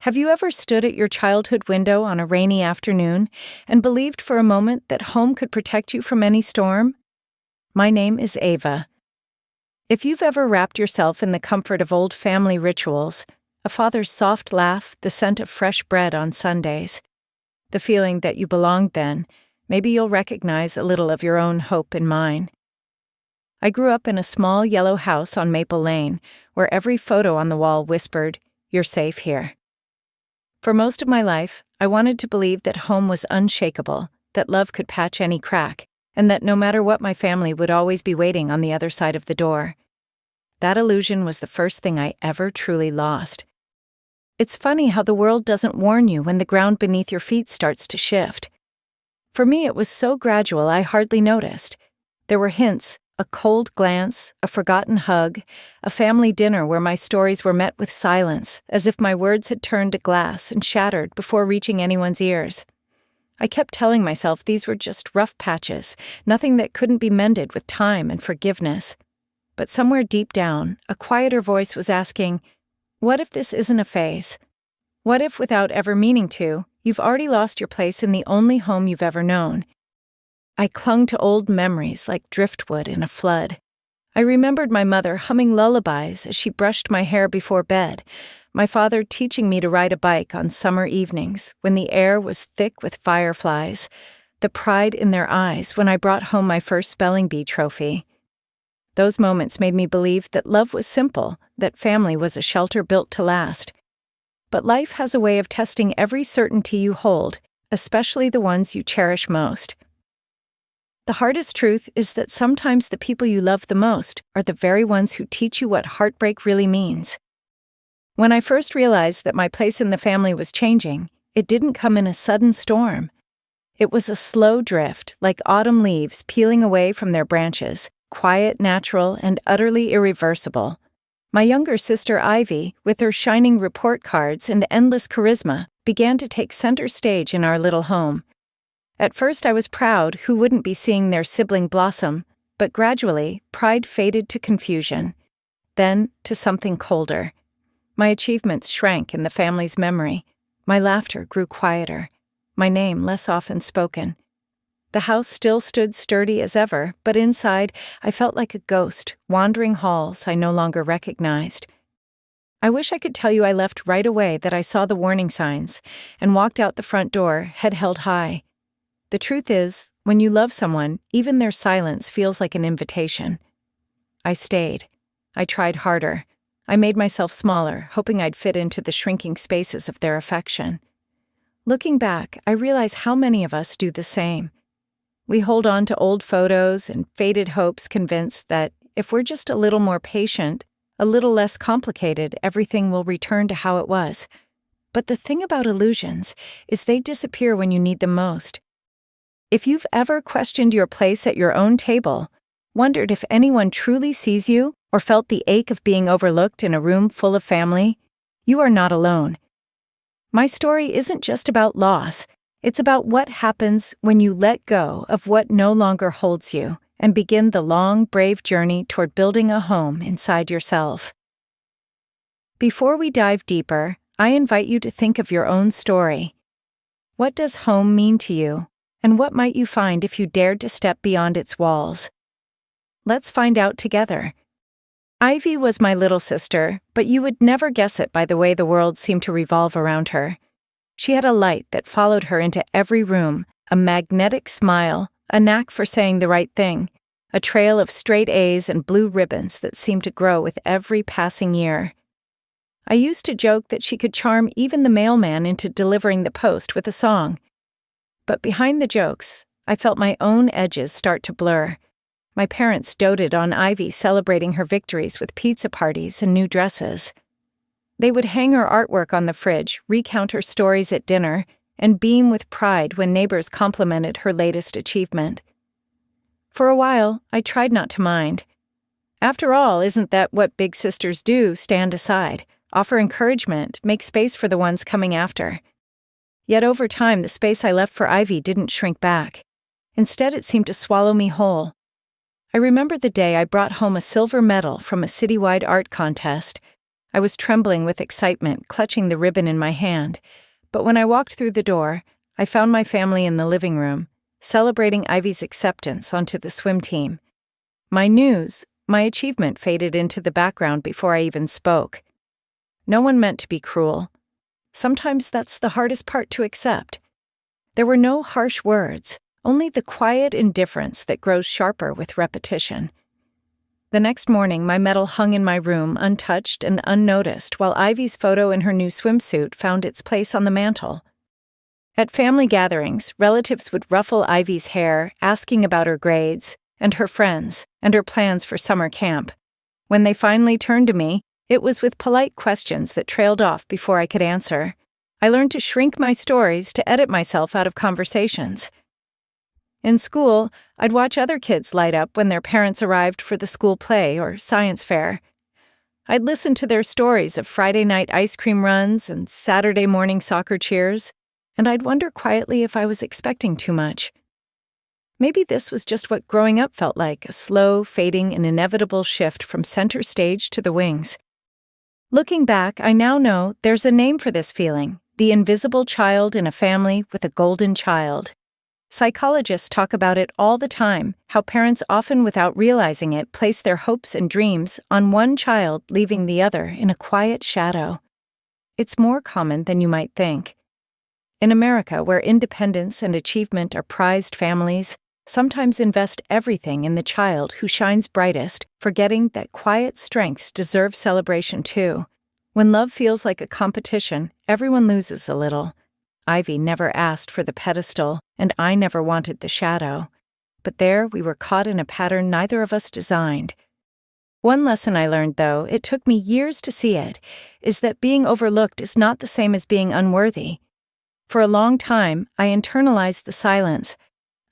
Have you ever stood at your childhood window on a rainy afternoon and believed for a moment that home could protect you from any storm? My name is Ava. If you've ever wrapped yourself in the comfort of old family rituals, a father's soft laugh, the scent of fresh bread on Sundays, the feeling that you belonged then, maybe you'll recognize a little of your own hope in mine. I grew up in a small yellow house on Maple Lane, where every photo on the wall whispered, "You're safe here." For most of my life, I wanted to believe that home was unshakable, that love could patch any crack, and that no matter what, my family would always be waiting on the other side of the door. That illusion was the first thing I ever truly lost. It's funny how the world doesn't warn you when the ground beneath your feet starts to shift. For me, it was so gradual I hardly noticed. There were hints, a cold glance, a forgotten hug, a family dinner where my stories were met with silence, as if my words had turned to glass and shattered before reaching anyone's ears. I kept telling myself these were just rough patches, nothing that couldn't be mended with time and forgiveness. But somewhere deep down, a quieter voice was asking, what if this isn't a phase? What if, without ever meaning to, you've already lost your place in the only home you've ever known? I clung to old memories like driftwood in a flood. I remembered my mother humming lullabies as she brushed my hair before bed, my father teaching me to ride a bike on summer evenings when the air was thick with fireflies, the pride in their eyes when I brought home my first spelling bee trophy. Those moments made me believe that love was simple, that family was a shelter built to last. But life has a way of testing every certainty you hold, especially the ones you cherish most. The hardest truth is that sometimes the people you love the most are the very ones who teach you what heartbreak really means. When I first realized that my place in the family was changing, it didn't come in a sudden storm. It was a slow drift, like autumn leaves peeling away from their branches, quiet, natural, and utterly irreversible. My younger sister Ivy, with her shining report cards and endless charisma, began to take center stage in our little home. At first I was proud who wouldn't be seeing their sibling blossom, but gradually, pride faded to confusion. Then, to something colder. My achievements shrank in the family's memory. My laughter grew quieter. My name less often spoken. The house still stood sturdy as ever, but inside, I felt like a ghost, wandering halls I no longer recognized. I wish I could tell you I left right away, that I saw the warning signs, and walked out the front door, head held high. The truth is, when you love someone, even their silence feels like an invitation. I stayed. I tried harder. I made myself smaller, hoping I'd fit into the shrinking spaces of their affection. Looking back, I realize how many of us do the same. We hold on to old photos and faded hopes, convinced that if we're just a little more patient, a little less complicated, everything will return to how it was. But the thing about illusions is they disappear when you need them most. If you've ever questioned your place at your own table, wondered if anyone truly sees you, or felt the ache of being overlooked in a room full of family, you are not alone. My story isn't just about loss. It's about what happens when you let go of what no longer holds you and begin the long, brave journey toward building a home inside yourself. Before we dive deeper, I invite you to think of your own story. What does home mean to you, and what might you find if you dared to step beyond its walls? Let's find out together. Ivy was my little sister, but you would never guess it by the way the world seemed to revolve around her. She had a light that followed her into every room, a magnetic smile, a knack for saying the right thing, a trail of straight A's and blue ribbons that seemed to grow with every passing year. I used to joke that she could charm even the mailman into delivering the post with a song. But behind the jokes, I felt my own edges start to blur. My parents doted on Ivy celebrating her victories with pizza parties and new dresses. They would hang her artwork on the fridge, recount her stories at dinner, and beam with pride when neighbors complimented her latest achievement. For a while, I tried not to mind. After all, isn't that what big sisters do? Stand aside, offer encouragement, make space for the ones coming after. Yet over time, the space I left for Ivy didn't shrink back. Instead, it seemed to swallow me whole. I remember the day I brought home a silver medal from a citywide art contest. I was trembling with excitement, clutching the ribbon in my hand. But when I walked through the door, I found my family in the living room, celebrating Ivy's acceptance onto the swim team. My news, my achievement faded into the background before I even spoke. No one meant to be cruel. Sometimes that's the hardest part to accept. There were no harsh words, only the quiet indifference that grows sharper with repetition. The next morning, my medal hung in my room, untouched and unnoticed, while Ivy's photo in her new swimsuit found its place on the mantel. At family gatherings, relatives would ruffle Ivy's hair, asking about her grades, and her friends, and her plans for summer camp. When they finally turned to me, it was with polite questions that trailed off before I could answer. I learned to shrink my stories to edit myself out of conversations. In school, I'd watch other kids light up when their parents arrived for the school play or science fair. I'd listen to their stories of Friday night ice cream runs and Saturday morning soccer cheers, and I'd wonder quietly if I was expecting too much. Maybe this was just what growing up felt like, a slow, fading, and inevitable shift from center stage to the wings. Looking back, I now know there's a name for this feeling, the invisible child in a family with a golden child. Psychologists talk about it all the time, how parents often without realizing it place their hopes and dreams on one child, leaving the other in a quiet shadow. It's more common than you might think. In America, where independence and achievement are prized, families sometimes invest everything in the child who shines brightest, forgetting that quiet strengths deserve celebration too. When love feels like a competition, everyone loses a little. Ivy never asked for the pedestal, and I never wanted the shadow. But there we were caught in a pattern neither of us designed. One lesson I learned, though it took me years to see it, is that being overlooked is not the same as being unworthy. For a long time, I internalized the silence.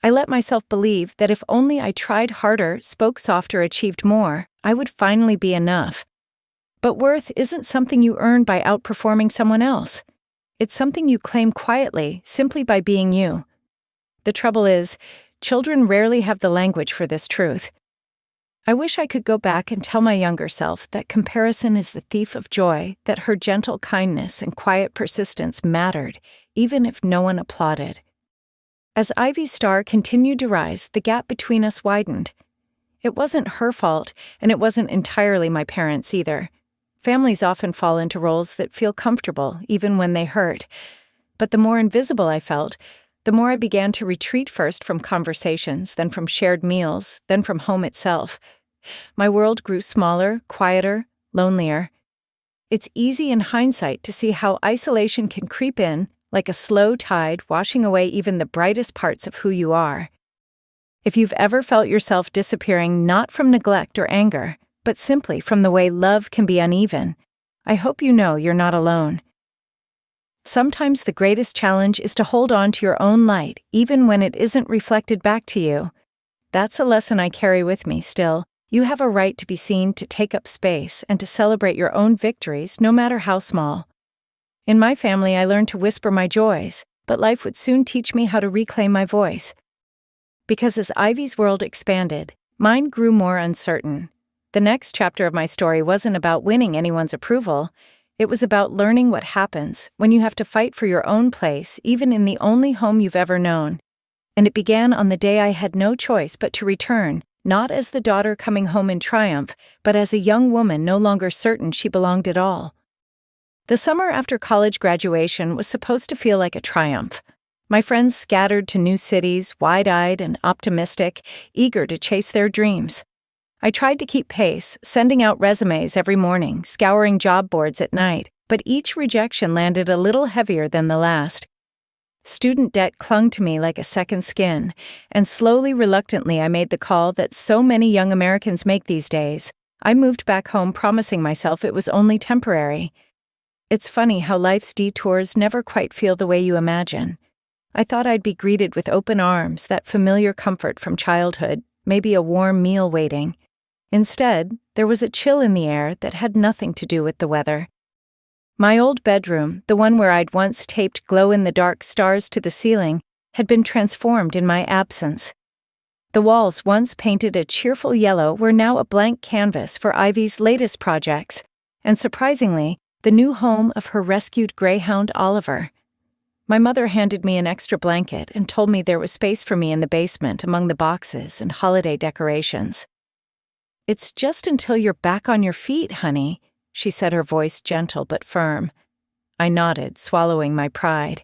I let myself believe that if only I tried harder, spoke softer, achieved more, I would finally be enough. But worth isn't something you earn by outperforming someone else. It's something you claim quietly, simply by being you. The trouble is, children rarely have the language for this truth. I wish I could go back and tell my younger self that comparison is the thief of joy, that her gentle kindness and quiet persistence mattered, even if no one applauded. As Ivy's star continued to rise, the gap between us widened. It wasn't her fault, and it wasn't entirely my parents' either. Families often fall into roles that feel comfortable, even when they hurt. But the more invisible I felt, the more I began to retreat, first from conversations, then from shared meals, then from home itself. My world grew smaller, quieter, lonelier. It's easy in hindsight to see how isolation can creep in, like a slow tide washing away even the brightest parts of who you are. If you've ever felt yourself disappearing not from neglect or anger, but simply from the way love can be uneven, I hope you know you're not alone. Sometimes the greatest challenge is to hold on to your own light, even when it isn't reflected back to you. That's a lesson I carry with me still. You have a right to be seen, to take up space, and to celebrate your own victories, no matter how small. In my family, I learned to whisper my joys, but life would soon teach me how to reclaim my voice. Because as Ivy's world expanded, mine grew more uncertain. The next chapter of my story wasn't about winning anyone's approval. It was about learning what happens when you have to fight for your own place, even in the only home you've ever known. And it began on the day I had no choice but to return, not as the daughter coming home in triumph, but as a young woman no longer certain she belonged at all. The summer after college graduation was supposed to feel like a triumph. My friends scattered to new cities, wide-eyed and optimistic, eager to chase their dreams. I tried to keep pace, sending out resumes every morning, scouring job boards at night, but each rejection landed a little heavier than the last. Student debt clung to me like a second skin, and slowly, reluctantly, I made the call that so many young Americans make these days. I moved back home promising myself it was only temporary. It's funny how life's detours never quite feel the way you imagine. I thought I'd be greeted with open arms, that familiar comfort from childhood, maybe a warm meal waiting. Instead, there was a chill in the air that had nothing to do with the weather. My old bedroom, the one where I'd once taped glow-in-the-dark stars to the ceiling, had been transformed in my absence. The walls, once painted a cheerful yellow, were now a blank canvas for Ivy's latest projects, and surprisingly, the new home of her rescued greyhound Oliver. My mother handed me an extra blanket and told me there was space for me in the basement among the boxes and holiday decorations. "It's just until you're back on your feet, honey," she said, her voice gentle but firm. I nodded, swallowing my pride.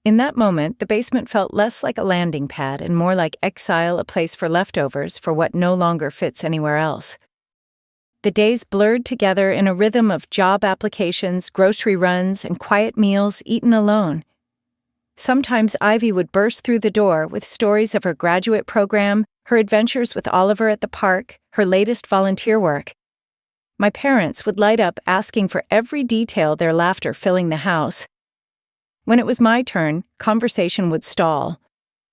In that moment, the basement felt less like a landing pad and more like exile, a place for leftovers for what no longer fits anywhere else. The days blurred together in a rhythm of job applications, grocery runs, and quiet meals eaten alone. Sometimes Ivy would burst through the door with stories of her graduate program, her adventures with Oliver at the park, her latest volunteer work. My parents would light up asking for every detail, their laughter filling the house. When it was my turn, conversation would stall.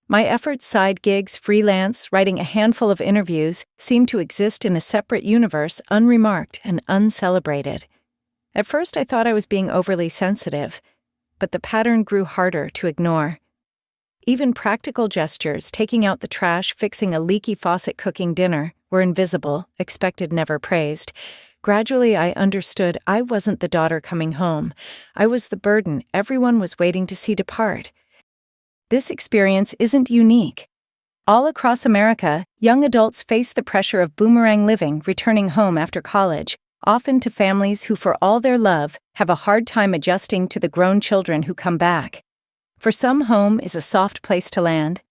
My efforts, side gigs, freelance, writing a handful of interviews, seemed to exist in a separate universe, unremarked and uncelebrated. At first I thought I was being overly sensitive, but the pattern grew harder to ignore. Even practical gestures, taking out the trash, fixing a leaky faucet, cooking dinner, were invisible, expected, never praised. Gradually I understood I wasn't the daughter coming home. I was the burden everyone was waiting to see depart. This experience isn't unique. All across America, young adults face the pressure of boomerang living, returning home after college, often to families who, for all their love, have a hard time adjusting to the grown children who come back. For some, home is a soft place to land.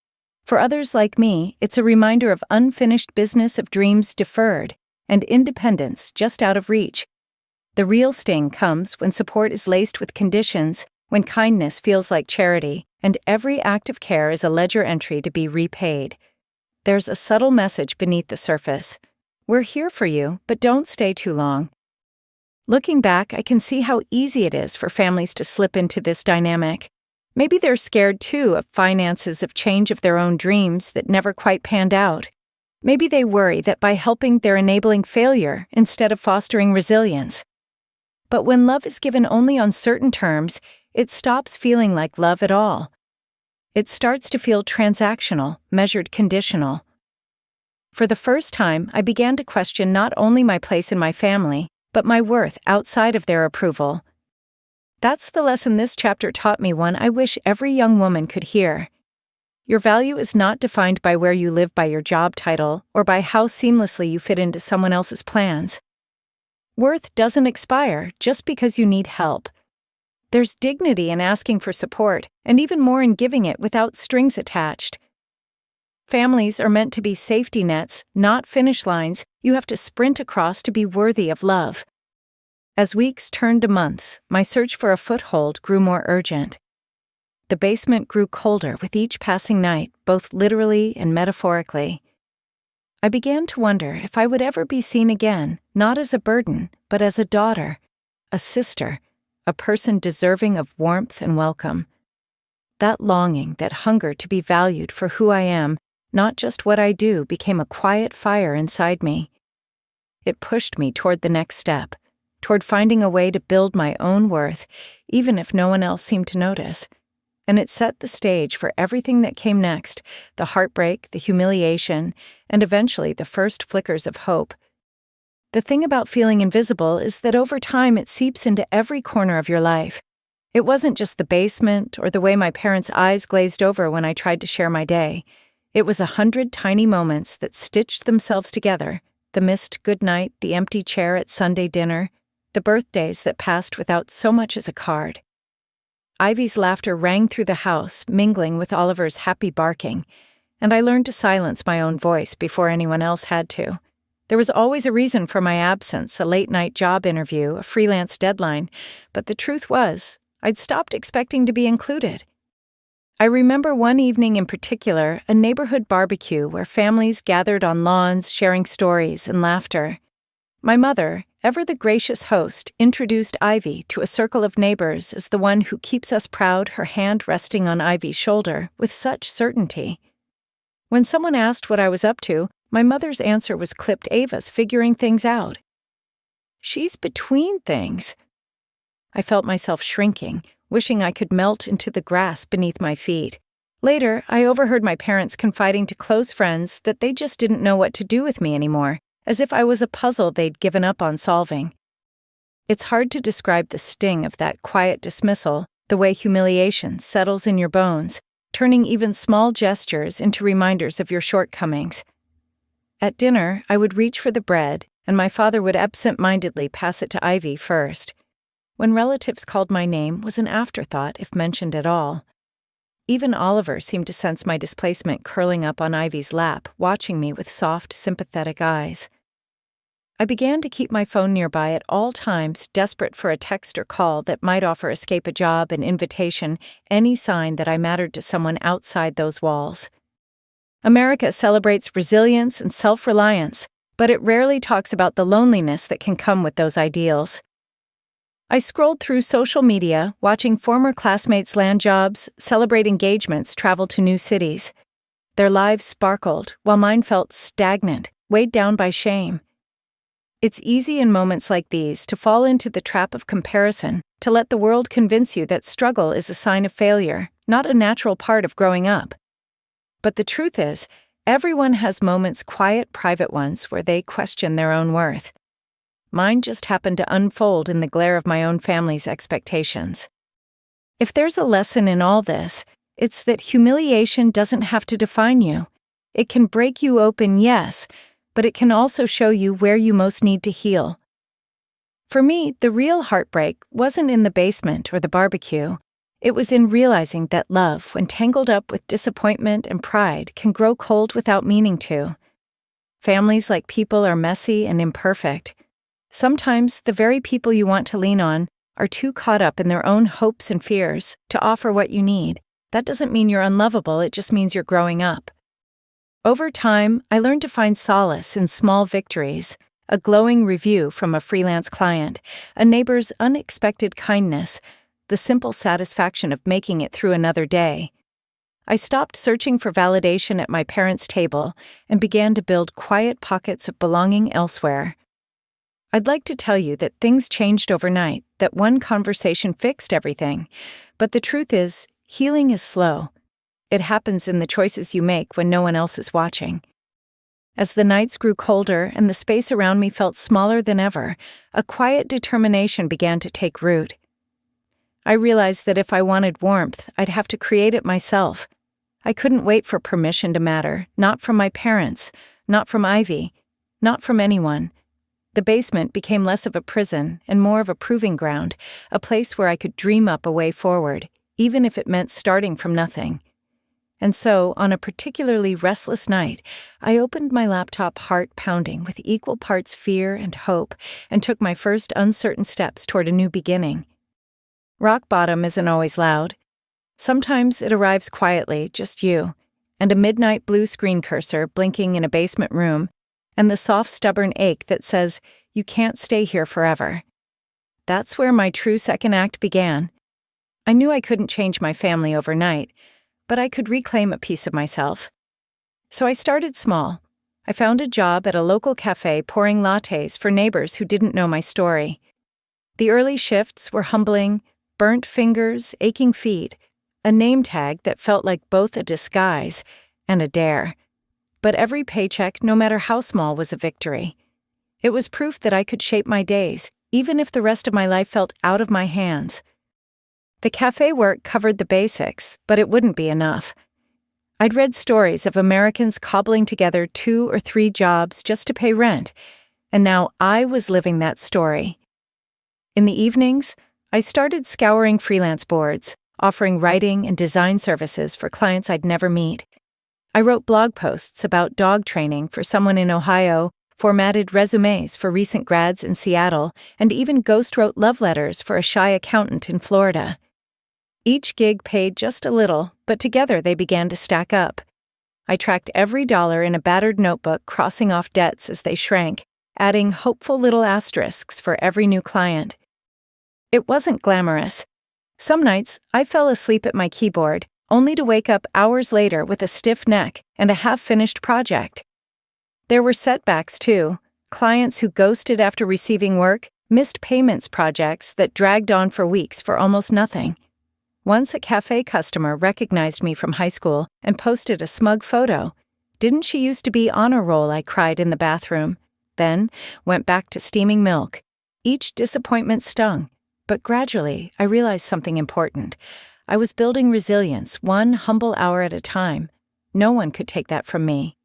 For others like me, it's a reminder of unfinished business, of dreams deferred, and independence just out of reach. The real sting comes when support is laced with conditions, when kindness feels like charity, and every act of care is a ledger entry to be repaid. There's a subtle message beneath the surface. We're here for you, but don't stay too long. Looking back, I can see how easy it is for families to slip into this dynamic. Maybe they're scared, too, of finances, of change, of their own dreams that never quite panned out. Maybe they worry that by helping they're enabling failure instead of fostering resilience. But when love is given only on certain terms, it stops feeling like love at all. It starts to feel transactional, measured, conditional. For the first time, I began to question not only my place in my family, but my worth outside of their approval. That's the lesson this chapter taught me, one I wish every young woman could hear. Your value is not defined by where you live, by your job title, or by how seamlessly you fit into someone else's plans. Worth doesn't expire just because you need help. There's dignity in asking for support, and even more in giving it without strings attached. Families are meant to be safety nets, not finish lines you have to sprint across to be worthy of love. As weeks turned to months, my search for a foothold grew more urgent. The basement grew colder with each passing night, both literally and metaphorically. I began to wonder if I would ever be seen again, not as a burden, but as a daughter, a sister, a person deserving of warmth and welcome. That longing, that hunger to be valued for who I am, not just what I do, became a quiet fire inside me. It pushed me toward the next step, toward finding a way to build my own worth, even if no one else seemed to notice. And it set the stage for everything that came next, the heartbreak, the humiliation, and eventually the first flickers of hope. The thing about feeling invisible is that over time it seeps into every corner of your life. It wasn't just the basement or the way my parents' eyes glazed over when I tried to share my day. It was 100 tiny moments that stitched themselves together, the missed goodnight, the empty chair at Sunday dinner, the birthdays that passed without so much as a card. Ivy's laughter rang through the house, mingling with Oliver's happy barking, and I learned to silence my own voice before anyone else had to. There was always a reason for my absence, a late-night job interview, a freelance deadline, but the truth was, I'd stopped expecting to be included. I remember one evening in particular, a neighborhood barbecue where families gathered on lawns, sharing stories and laughter. My mother, ever the gracious host, introduced Ivy to a circle of neighbors as the one who keeps us proud, her hand resting on Ivy's shoulder with such certainty. When someone asked what I was up to, my mother's answer was clipped, "Ava's figuring things out." She's between things. I felt myself shrinking, wishing I could melt into the grass beneath my feet. Later, I overheard my parents confiding to close friends that they just didn't know what to do with me anymore, as if I was a puzzle they'd given up on solving. It's hard to describe the sting of that quiet dismissal, the way humiliation settles in your bones, turning even small gestures into reminders of your shortcomings. At dinner, I would reach for the bread, and my father would absent-mindedly pass it to Ivy first. When relatives called my name was an afterthought if mentioned at all. Even Oliver seemed to sense my displacement curling up on Ivy's lap, watching me with soft, sympathetic eyes. I began to keep my phone nearby at all times, desperate for a text or call that might offer Escape a job, an invitation, any sign that I mattered to someone outside those walls. America celebrates resilience and self-reliance, but it rarely talks about the loneliness that can come with those ideals. I scrolled through social media, watching former classmates land jobs, celebrate engagements, travel to new cities. Their lives sparkled, while mine felt stagnant, weighed down by shame. It's easy in moments like these to fall into the trap of comparison, to let the world convince you that struggle is a sign of failure, not a natural part of growing up. But the truth is, everyone has moments, quiet, private ones, where they question their own worth. Mine just happened to unfold in the glare of my own family's expectations. If there's a lesson in all this, it's that humiliation doesn't have to define you. It can break you open, yes, but it can also show you where you most need to heal. For me, the real heartbreak wasn't in the basement or the barbecue. It was in realizing that love, when tangled up with disappointment and pride, can grow cold without meaning to. Families, like people, are messy and imperfect. Sometimes the very people you want to lean on are too caught up in their own hopes and fears to offer what you need. That doesn't mean you're unlovable, it just means you're growing up. Over time, I learned to find solace in small victories, a glowing review from a freelance client, a neighbor's unexpected kindness, the simple satisfaction of making it through another day. I stopped searching for validation at my parents' table and began to build quiet pockets of belonging elsewhere. I'd like to tell you that things changed overnight, that one conversation fixed everything, but the truth is, healing is slow. It happens in the choices you make when no one else is watching. As the nights grew colder and the space around me felt smaller than ever, a quiet determination began to take root. I realized that if I wanted warmth, I'd have to create it myself. I couldn't wait for permission to matter, not from my parents, not from Ivy, not from anyone. The basement became less of a prison and more of a proving ground, a place where I could dream up a way forward, even if it meant starting from nothing. And so, on a particularly restless night, I opened my laptop, heart pounding with equal parts fear and hope, and took my first uncertain steps toward a new beginning. Rock bottom isn't always loud. Sometimes it arrives quietly, just you, and a midnight blue screen cursor blinking in a basement room, and the soft, stubborn ache that says, you can't stay here forever. That's where my true second act began. I knew I couldn't change my family overnight, but I could reclaim a piece of myself. So I started small. I found a job at a local cafe pouring lattes for neighbors who didn't know my story. The early shifts were humbling, burnt fingers, aching feet, a name tag that felt like both a disguise and a dare. But every paycheck, no matter how small, was a victory. It was proof that I could shape my days, even if the rest of my life felt out of my hands. The cafe work covered the basics, but it wouldn't be enough. I'd read stories of Americans cobbling together 2 or 3 jobs just to pay rent, and now I was living that story. In the evenings, I started scouring freelance boards, offering writing and design services for clients I'd never meet. I wrote blog posts about dog training for someone in Ohio, formatted resumes for recent grads in Seattle, and even ghost-wrote love letters for a shy accountant in Florida. Each gig paid just a little, but together they began to stack up. I tracked every dollar in a battered notebook, crossing off debts as they shrank, adding hopeful little asterisks for every new client. It wasn't glamorous. Some nights, I fell asleep at my keyboard, only to wake up hours later with a stiff neck and a half-finished project. There were setbacks, too. Clients who ghosted after receiving work, missed payments projects that dragged on for weeks for almost nothing. Once a cafe customer recognized me from high school and posted a smug photo. "Didn't she used to be honor roll?" I cried in the bathroom. Then went back to steaming milk. Each disappointment stung, but gradually I realized something important. I was building resilience, one humble hour at a time. No one could take that from me.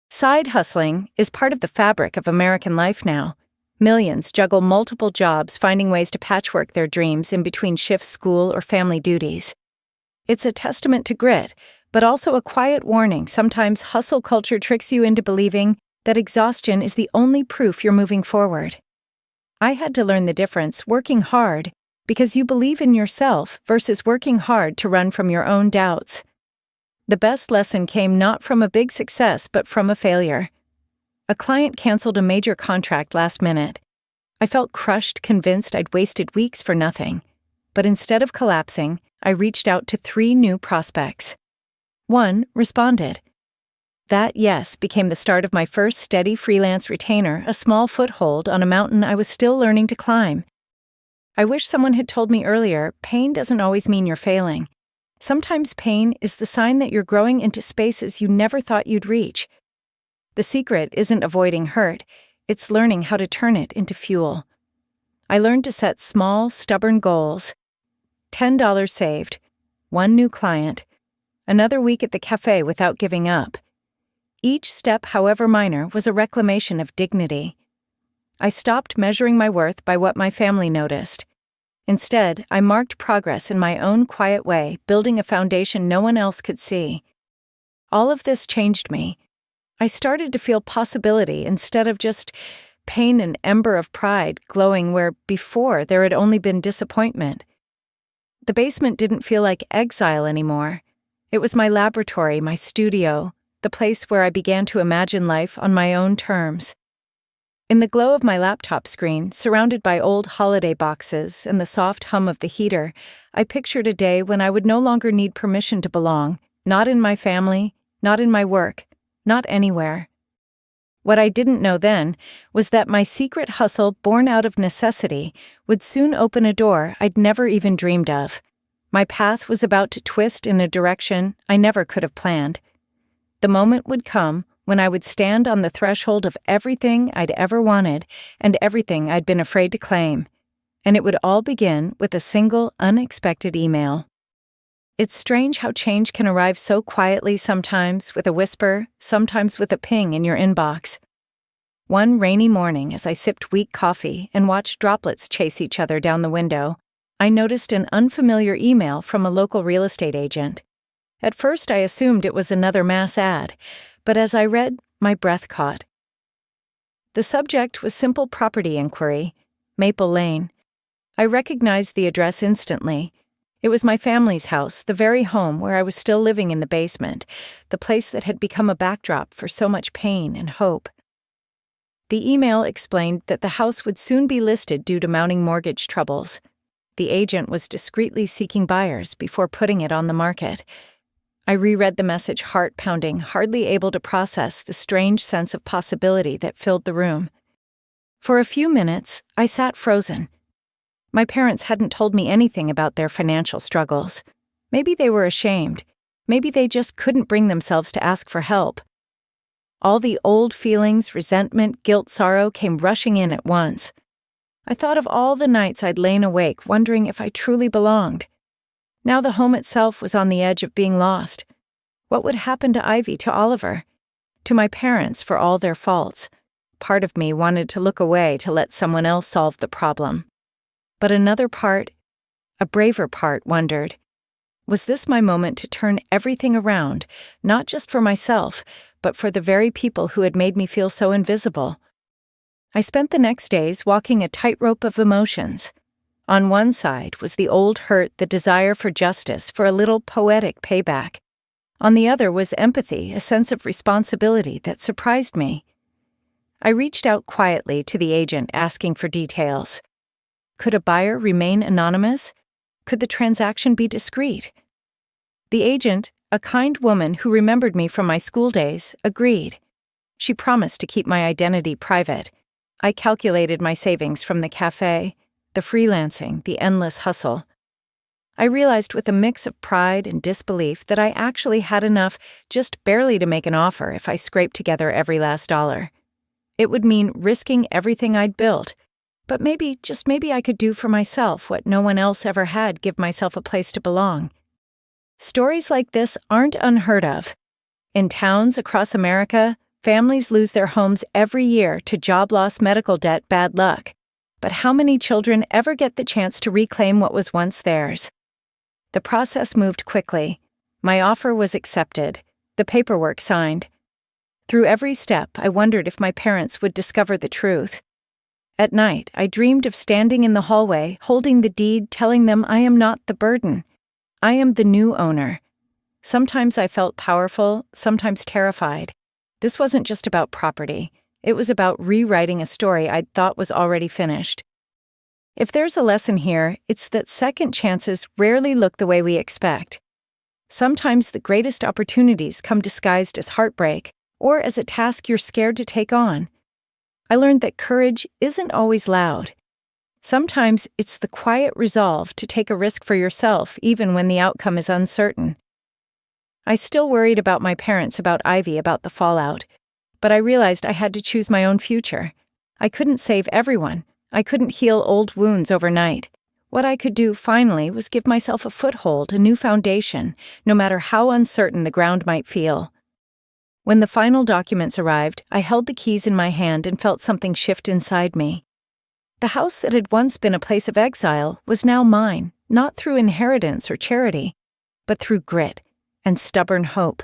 Side hustling is part of the fabric of American life now. Millions juggle multiple jobs, finding ways to patchwork their dreams in between shifts, school, or family duties. It's a testament to grit, but also a quiet warning. Sometimes hustle culture tricks you into believing that exhaustion is the only proof you're moving forward. I had to learn the difference, working hard because you believe in yourself versus working hard to run from your own doubts. The best lesson came not from a big success, but from a failure. A client canceled a major contract last minute. I felt crushed, convinced I'd wasted weeks for nothing. But instead of collapsing, I reached out to 3 new prospects. 1 responded. That yes became the start of my first steady freelance retainer, a small foothold on a mountain I was still learning to climb. I wish someone had told me earlier, pain doesn't always mean you're failing. Sometimes pain is the sign that you're growing into spaces you never thought you'd reach. The secret isn't avoiding hurt, it's learning how to turn it into fuel. I learned to set small, stubborn goals. $10 saved, 1 new client, another week at the cafe without giving up. Each step, however minor, was a reclamation of dignity. I stopped measuring my worth by what my family noticed. Instead, I marked progress in my own quiet way, building a foundation no one else could see. All of this changed me. I started to feel possibility instead of just pain, an ember of pride glowing where before there had only been disappointment. The basement didn't feel like exile anymore. It was my laboratory, my studio, the place where I began to imagine life on my own terms. In the glow of my laptop screen, surrounded by old holiday boxes and the soft hum of the heater, I pictured a day when I would no longer need permission to belong, not in my family, not in my work, not anywhere. What I didn't know then was that my secret hustle, born out of necessity, would soon open a door I'd never even dreamed of. My path was about to twist in a direction I never could have planned. The moment would come when I would stand on the threshold of everything I'd ever wanted and everything I'd been afraid to claim. And it would all begin with a single, unexpected email. It's strange how change can arrive so quietly, sometimes with a whisper, sometimes with a ping in your inbox. One rainy morning, as I sipped weak coffee and watched droplets chase each other down the window, I noticed an unfamiliar email from a local real estate agent. At first, I assumed it was another mass ad, but as I read, my breath caught. The subject was simple property inquiry, Maple Lane. I recognized the address instantly. It was my family's house, the very home where I was still living in the basement, the place that had become a backdrop for so much pain and hope. The email explained that the house would soon be listed due to mounting mortgage troubles. The agent was discreetly seeking buyers before putting it on the market. I reread the message, heart pounding, hardly able to process the strange sense of possibility that filled the room. For a few minutes, I sat frozen. My parents hadn't told me anything about their financial struggles. Maybe they were ashamed. Maybe they just couldn't bring themselves to ask for help. All the old feelings, resentment, guilt, sorrow came rushing in at once. I thought of all the nights I'd lain awake wondering if I truly belonged. Now the home itself was on the edge of being lost. What would happen to Ivy, to Oliver, to my parents for all their faults? Part of me wanted to look away to let someone else solve the problem. But another part, a braver part, wondered, was this my moment to turn everything around, not just for myself, but for the very people who had made me feel so invisible? I spent the next days walking a tightrope of emotions. On one side was the old hurt, the desire for justice, for a little poetic payback. On the other was empathy, a sense of responsibility that surprised me. I reached out quietly to the agent asking for details. Could a buyer remain anonymous? Could the transaction be discreet? The agent, a kind woman who remembered me from my school days, agreed. She promised to keep my identity private. I calculated my savings from the cafe, the freelancing, the endless hustle. I realized with a mix of pride and disbelief that I actually had enough just barely to make an offer if I scraped together every last dollar. It would mean risking everything I'd built, But maybe, just maybe, I could do for myself what no one else ever had: give myself a place to belong. Stories like this aren't unheard of. In towns across America, families lose their homes every year to job loss, medical debt, bad luck. But how many children ever get the chance to reclaim what was once theirs? The process moved quickly. My offer was accepted, the paperwork signed. Through every step, I wondered if my parents would discover the truth. At night, I dreamed of standing in the hallway, holding the deed, telling them I am not the burden. I am the new owner. Sometimes I felt powerful, sometimes terrified. This wasn't just about property. It was about rewriting a story I'd thought was already finished. If there's a lesson here, it's that second chances rarely look the way we expect. Sometimes the greatest opportunities come disguised as heartbreak, or as a task you're scared to take on. I learned that courage isn't always loud. Sometimes it's the quiet resolve to take a risk for yourself even when the outcome is uncertain. I still worried about my parents, about Ivy, about the fallout, but I realized I had to choose my own future. I couldn't save everyone. I couldn't heal old wounds overnight. What I could do, finally, was give myself a foothold, a new foundation, no matter how uncertain the ground might feel. When the final documents arrived, I held the keys in my hand and felt something shift inside me. The house that had once been a place of exile was now mine, not through inheritance or charity, but through grit and stubborn hope.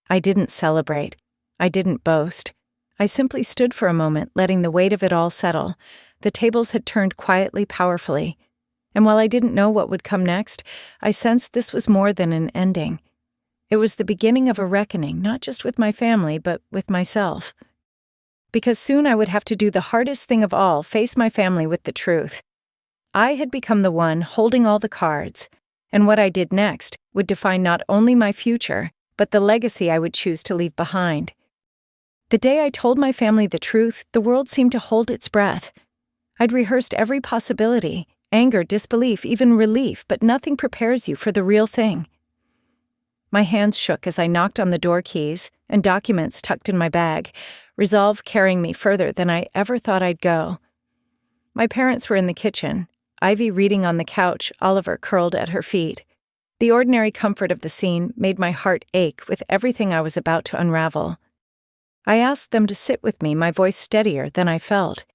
I didn't celebrate. I didn't boast. I simply stood for a moment, letting the weight of it all settle. The tables had turned quietly, powerfully. And while I didn't know what would come next, I sensed this was more than an ending. It was the beginning of a reckoning, not just with my family, but with myself. Because soon I would have to do the hardest thing of all, face my family with the truth. I had become the one holding all the cards, and what I did next would define not only my future, but the legacy I would choose to leave behind. The day I told my family the truth, the world seemed to hold its breath. I'd rehearsed every possibility, anger, disbelief, even relief, but nothing prepares you for the real thing. My hands shook as I knocked on the door keys and documents tucked in my bag, resolve carrying me further than I ever thought I'd go. My parents were in the kitchen, Ivy reading on the couch, Oliver curled at her feet. The ordinary comfort of the scene made my heart ache with everything I was about to unravel. I asked them to sit with me, my voice steadier than I felt.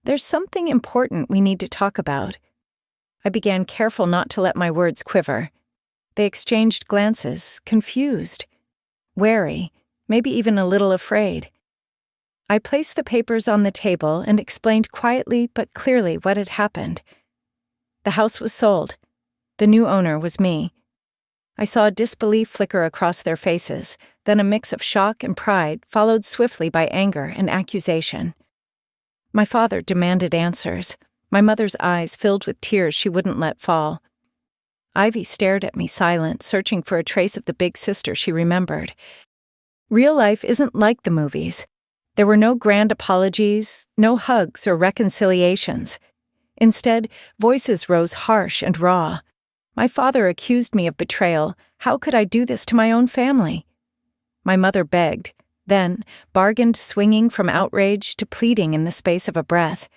"There's something important we need to talk about." I began, careful not to let my words quiver. They exchanged glances, confused, wary, maybe even a little afraid. I placed the papers on the table and explained quietly but clearly what had happened. The house was sold. The new owner was me. I saw disbelief flicker across their faces, then a mix of shock and pride, followed swiftly by anger and accusation. My father demanded answers. My mother's eyes filled with tears she wouldn't let fall. Ivy stared at me, silent, searching for a trace of the big sister she remembered. Real life isn't like the movies. There were no grand apologies, no hugs or reconciliations. Instead, voices rose harsh and raw. My father accused me of betrayal. How could I do this to my own family? My mother begged, then bargained, swinging from outrage to pleading in the space of a breath.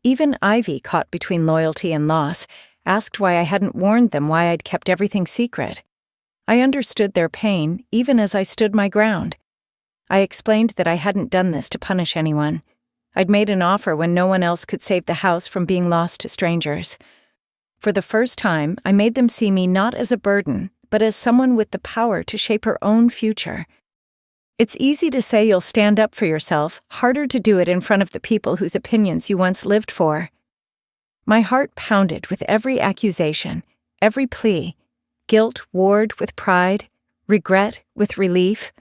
Even Ivy, caught between loyalty and loss, asked why I hadn't warned them, why I'd kept everything secret. I understood their pain, even as I stood my ground. I explained that I hadn't done this to punish anyone. I'd made an offer when no one else could save the house from being lost to strangers. For the first time, I made them see me not as a burden, but as someone with the power to shape her own future. It's easy to say you'll stand up for yourself, harder to do it in front of the people whose opinions you once lived for. My heart pounded with every accusation, every plea, guilt warred with pride, regret with relief.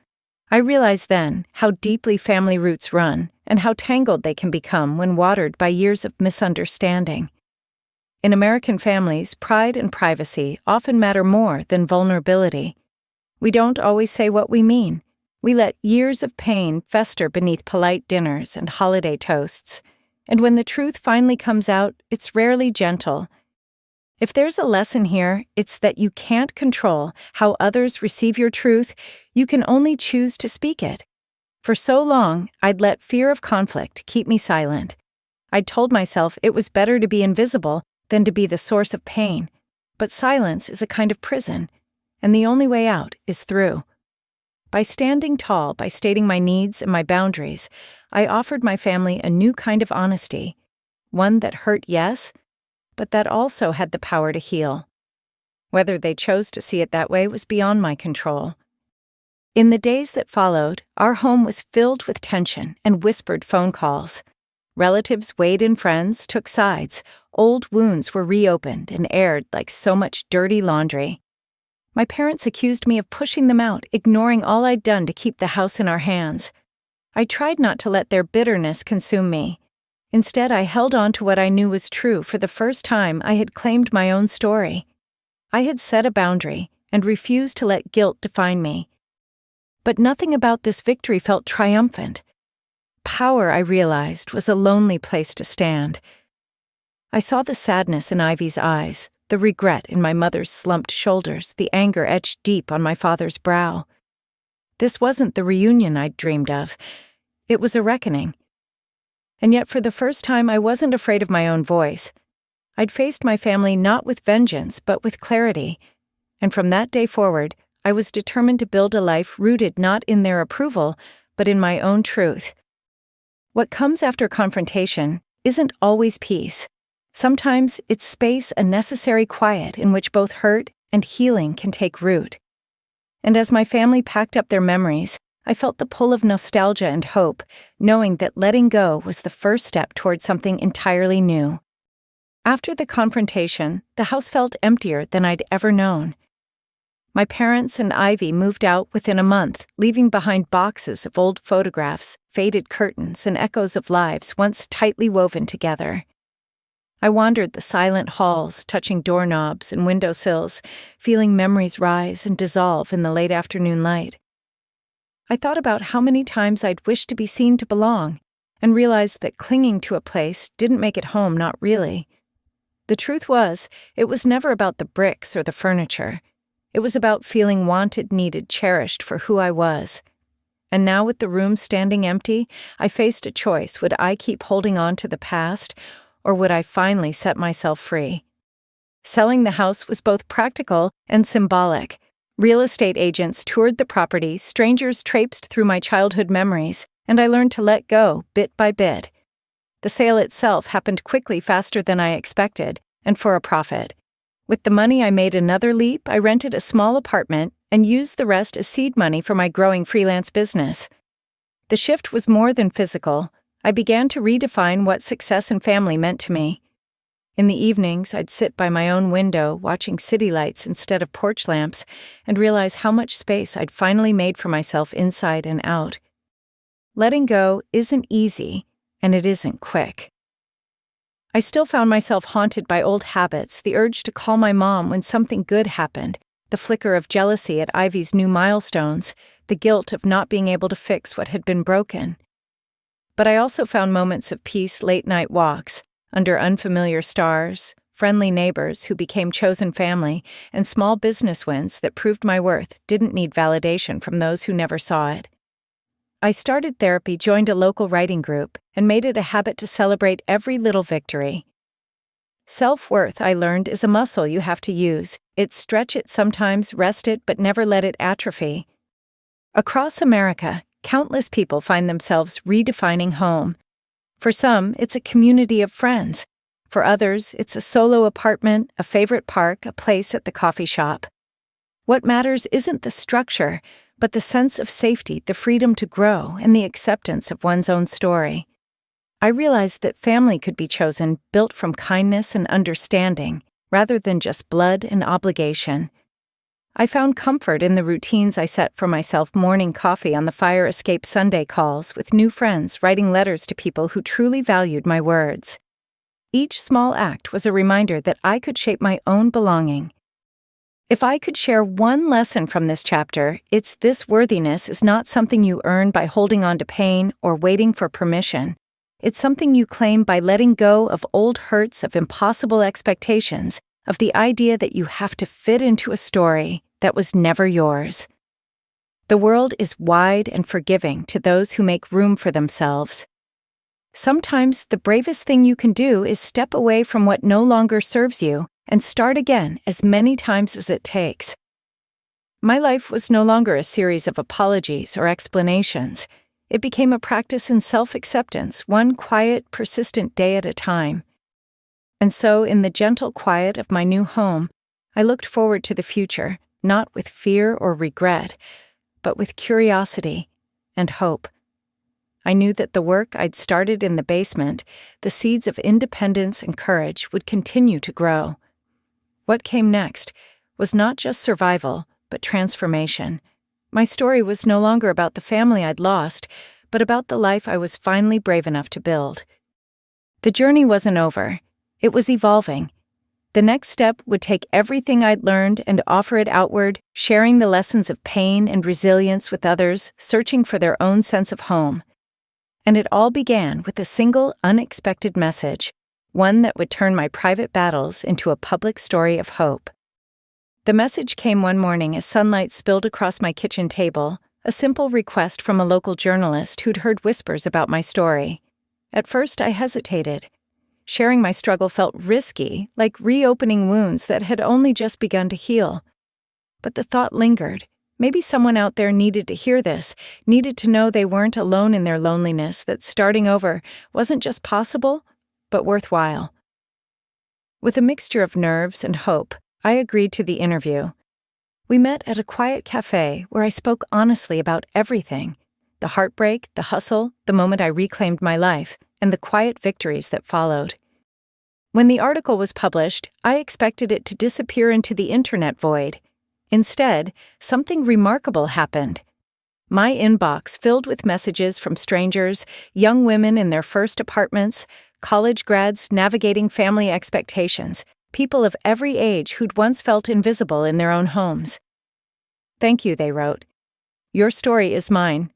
I realized then how deeply family roots run and how tangled they can become when watered by years of misunderstanding. In American families, pride and privacy often matter more than vulnerability. We don't always say what we mean. We let years of pain fester beneath polite dinners and holiday toasts. And when the truth finally comes out, it's rarely gentle. If there's a lesson here, it's that you can't control how others receive your truth. You can only choose to speak it. For so long, I'd let fear of conflict keep me silent. I told myself it was better to be invisible than to be the source of pain. But silence is a kind of prison, and the only way out is through. By standing tall, by stating my needs and my boundaries, I offered my family a new kind of honesty, one that hurt, yes, but that also had the power to heal. Whether they chose to see it that way was beyond my control. In the days that followed, our home was filled with tension and whispered phone calls. Relatives weighed in, friends took sides. Old wounds were reopened and aired like so much dirty laundry. My parents accused me of pushing them out, ignoring all I'd done to keep the house in our hands. I tried not to let their bitterness consume me. Instead, I held on to what I knew was true. For the first time, I had claimed my own story. I had set a boundary and refused to let guilt define me. But nothing about this victory felt triumphant. Power, I realized, was a lonely place to stand. I saw the sadness in Ivy's eyes, the regret in my mother's slumped shoulders, the anger etched deep on my father's brow. This wasn't the reunion I'd dreamed of. It was a reckoning. And yet for the first time I wasn't afraid of my own voice. I'd faced my family not with vengeance, but with clarity. And from that day forward, I was determined to build a life rooted not in their approval, but in my own truth. What comes after confrontation isn't always peace. Sometimes it's space, a necessary quiet in which both hurt and healing can take root. And as my family packed up their memories, I felt the pull of nostalgia and hope, knowing that letting go was the first step toward something entirely new. After the confrontation, the house felt emptier than I'd ever known. My parents and Ivy moved out within a month, leaving behind boxes of old photographs, faded curtains, and echoes of lives once tightly woven together. I wandered the silent halls, touching doorknobs and windowsills, feeling memories rise and dissolve in the late afternoon light. I thought about how many times I'd wished to be seen to belong, and realized that clinging to a place didn't make it home, not really. The truth was, it was never about the bricks or the furniture. It was about feeling wanted, needed, cherished for who I was. And now with the room standing empty, I faced a choice. Would I keep holding on to the past, or would I finally set myself free? Selling the house was both practical and symbolic. Real estate agents toured the property, strangers traipsed through my childhood memories, and I learned to let go bit by bit. The sale itself happened quickly, faster than I expected, and for a profit. With the money I made another leap. I rented a small apartment and used the rest as seed money for my growing freelance business. The shift was more than physical. I began to redefine what success and family meant to me. In the evenings, I'd sit by my own window, watching city lights instead of porch lamps, and realize how much space I'd finally made for myself inside and out. Letting go isn't easy, and it isn't quick. I still found myself haunted by old habits, the urge to call my mom when something good happened, the flicker of jealousy at Ivy's new milestones, the guilt of not being able to fix what had been broken. But I also found moments of peace, late-night walks, under unfamiliar stars, friendly neighbors who became chosen family, and small business wins that proved my worth didn't need validation from those who never saw it. I started therapy, joined a local writing group, and made it a habit to celebrate every little victory. Self-worth, I learned, is a muscle you have to use. Stretch it sometimes, rest it, but never let it atrophy. Across America, countless people find themselves redefining home. For some, it's a community of friends. For others, it's a solo apartment, a favorite park, a place at the coffee shop. What matters isn't the structure, but the sense of safety, the freedom to grow, and the acceptance of one's own story. I realized that family could be chosen, built from kindness and understanding, rather than just blood and obligation. I found comfort in the routines I set for myself: morning coffee on the fire escape, Sunday calls with new friends, writing letters to people who truly valued my words. Each small act was a reminder that I could shape my own belonging. If I could share one lesson from this chapter, it's this: worthiness is not something you earn by holding on to pain or waiting for permission. It's something you claim by letting go of old hurts, of impossible expectations, of the idea that you have to fit into a story that was never yours. The world is wide and forgiving to those who make room for themselves. Sometimes the bravest thing you can do is step away from what no longer serves you and start again as many times as it takes. My life was no longer a series of apologies or explanations. It became a practice in self-acceptance, one quiet, persistent day at a time. And so, in the gentle quiet of my new home, I looked forward to the future, not with fear or regret, but with curiosity and hope. I knew that the work I'd started in the basement, the seeds of independence and courage, would continue to grow. What came next was not just survival, but transformation. My story was no longer about the family I'd lost, but about the life I was finally brave enough to build. The journey wasn't over. It was evolving. The next step would take everything I'd learned and offer it outward, sharing the lessons of pain and resilience with others, searching for their own sense of home. And it all began with a single, unexpected message, one that would turn my private battles into a public story of hope. The message came one morning as sunlight spilled across my kitchen table, a simple request from a local journalist who'd heard whispers about my story. At first, I hesitated. Sharing my struggle felt risky, like reopening wounds that had only just begun to heal. But the thought lingered. Maybe someone out there needed to hear this, needed to know they weren't alone in their loneliness, that starting over wasn't just possible, but worthwhile. With a mixture of nerves and hope, I agreed to the interview. We met at a quiet cafe where I spoke honestly about everything: the heartbreak, the hustle, the moment I reclaimed my life, and the quiet victories that followed. When the article was published, I expected it to disappear into the internet void. Instead, something remarkable happened. My inbox filled with messages from strangers, young women in their first apartments, college grads navigating family expectations, people of every age who'd once felt invisible in their own homes. "Thank you," they wrote. "Your story is mine."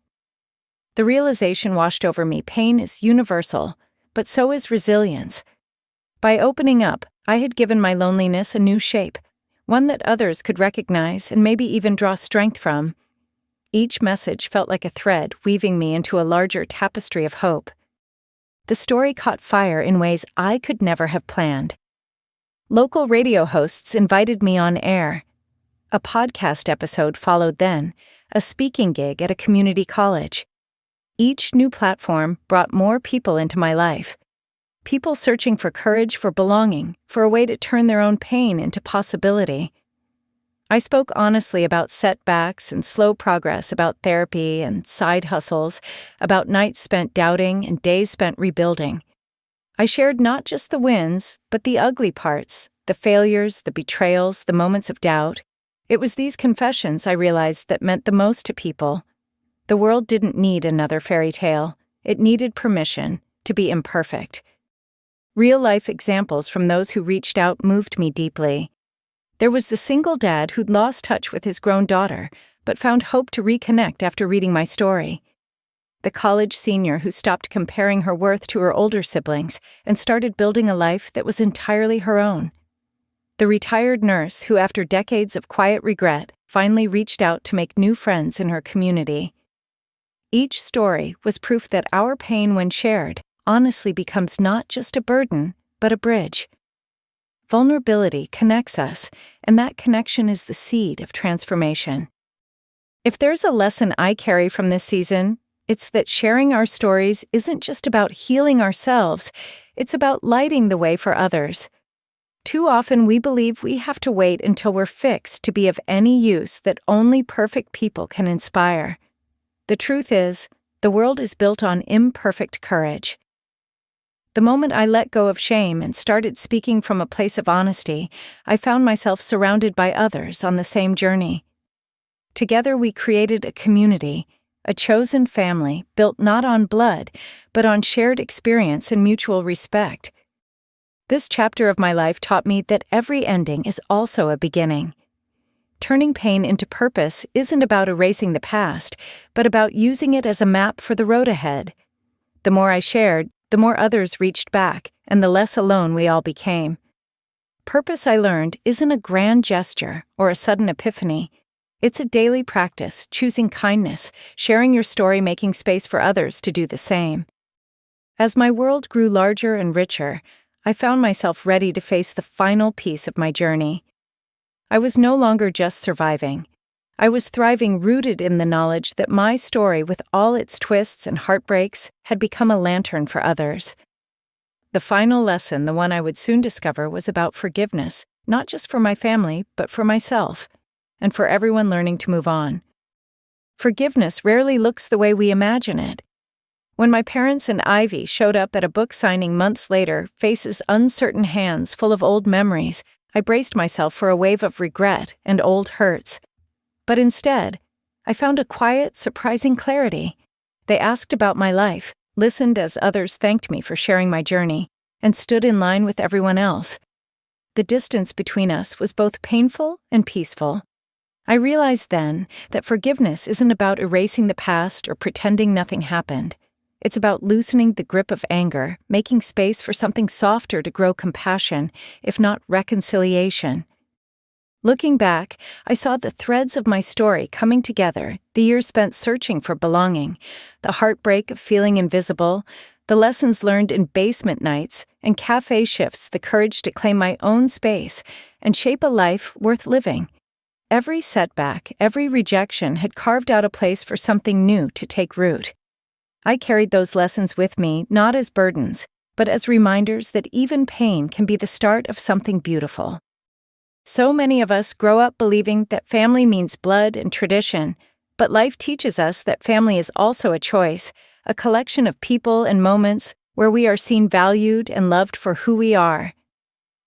The realization washed over me: pain is universal, but so is resilience. By opening up, I had given my loneliness a new shape, one that others could recognize and maybe even draw strength from. Each message felt like a thread weaving me into a larger tapestry of hope. The story caught fire in ways I could never have planned. Local radio hosts invited me on air. A podcast episode followed then, a speaking gig at a community college. Each new platform brought more people into my life. People searching for courage, for belonging, for a way to turn their own pain into possibility. I spoke honestly about setbacks and slow progress, about therapy and side hustles, about nights spent doubting and days spent rebuilding. I shared not just the wins, but the ugly parts, the failures, the betrayals, the moments of doubt. It was these confessions, I realized, that meant the most to people. The world didn't need another fairy tale. It needed permission to be imperfect. Real-life examples from those who reached out moved me deeply. There was the single dad who'd lost touch with his grown daughter, but found hope to reconnect after reading my story. The college senior who stopped comparing her worth to her older siblings and started building a life that was entirely her own. The retired nurse who, after decades of quiet regret, finally reached out to make new friends in her community. Each story was proof that our pain, when shared, honestly becomes not just a burden, but a bridge. Vulnerability connects us, and that connection is the seed of transformation. If there's a lesson I carry from this season, it's that sharing our stories isn't just about healing ourselves, it's about lighting the way for others. Too often we believe we have to wait until we're fixed to be of any use, that only perfect people can inspire. The truth is, the world is built on imperfect courage. The moment I let go of shame and started speaking from a place of honesty, I found myself surrounded by others on the same journey. Together we created a community, a chosen family built not on blood, but on shared experience and mutual respect. This chapter of my life taught me that every ending is also a beginning. Turning pain into purpose isn't about erasing the past, but about using it as a map for the road ahead. The more I shared, the more others reached back, and the less alone we all became. Purpose, I learned, isn't a grand gesture or a sudden epiphany. It's a daily practice, choosing kindness, sharing your story, making space for others to do the same. As my world grew larger and richer, I found myself ready to face the final piece of my journey. I was no longer just surviving. I was thriving, rooted in the knowledge that my story, with all its twists and heartbreaks, had become a lantern for others. The final lesson, the one I would soon discover, was about forgiveness, not just for my family, but for myself, and for everyone learning to move on. Forgiveness rarely looks the way we imagine it. When my parents and Ivy showed up at a book signing months later, faces uncertain, hands full of old memories, I braced myself for a wave of regret and old hurts. But instead, I found a quiet, surprising clarity. They asked about my life, listened as others thanked me for sharing my journey, and stood in line with everyone else. The distance between us was both painful and peaceful. I realized then that forgiveness isn't about erasing the past or pretending nothing happened. It's about loosening the grip of anger, making space for something softer to grow compassion, if not reconciliation. Looking back, I saw the threads of my story coming together, the years spent searching for belonging, the heartbreak of feeling invisible, the lessons learned in basement nights, and cafe shifts, the courage to claim my own space and shape a life worth living. Every setback, every rejection had carved out a place for something new to take root. I carried those lessons with me, not as burdens, but as reminders that even pain can be the start of something beautiful. So many of us grow up believing that family means blood and tradition, but life teaches us that family is also a choice, a collection of people and moments where we are seen, valued, and loved for who we are.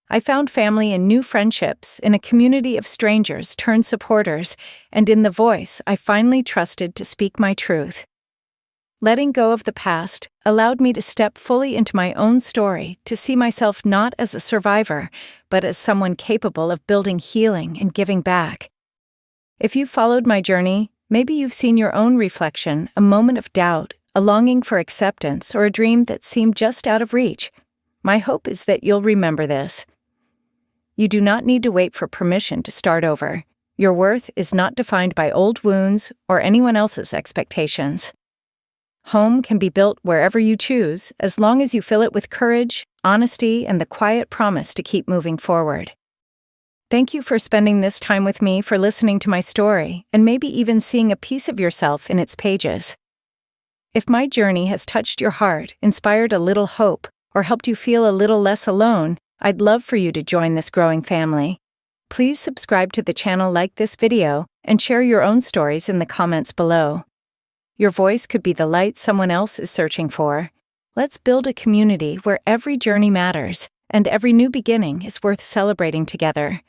I found family in new friendships, in a community of strangers turned supporters, and in the voice I finally trusted to speak my truth. Letting go of the past allowed me to step fully into my own story, to see myself not as a survivor, but as someone capable of building healing and giving back. If you've followed my journey, maybe you've seen your own reflection, a moment of doubt, a longing for acceptance, or a dream that seemed just out of reach. My hope is that you'll remember this. You do not need to wait for permission to start over. Your worth is not defined by old wounds or anyone else's expectations. Home can be built wherever you choose, as long as you fill it with courage, honesty, and the quiet promise to keep moving forward. Thank you for spending this time with me, for listening to my story, and maybe even seeing a piece of yourself in its pages. If my journey has touched your heart, inspired a little hope, or helped you feel a little less alone, I'd love for you to join this growing family. Please subscribe to the channel, like this video, and share your own stories in the comments below. Your voice could be the light someone else is searching for. Let's build a community where every journey matters, and every new beginning is worth celebrating together.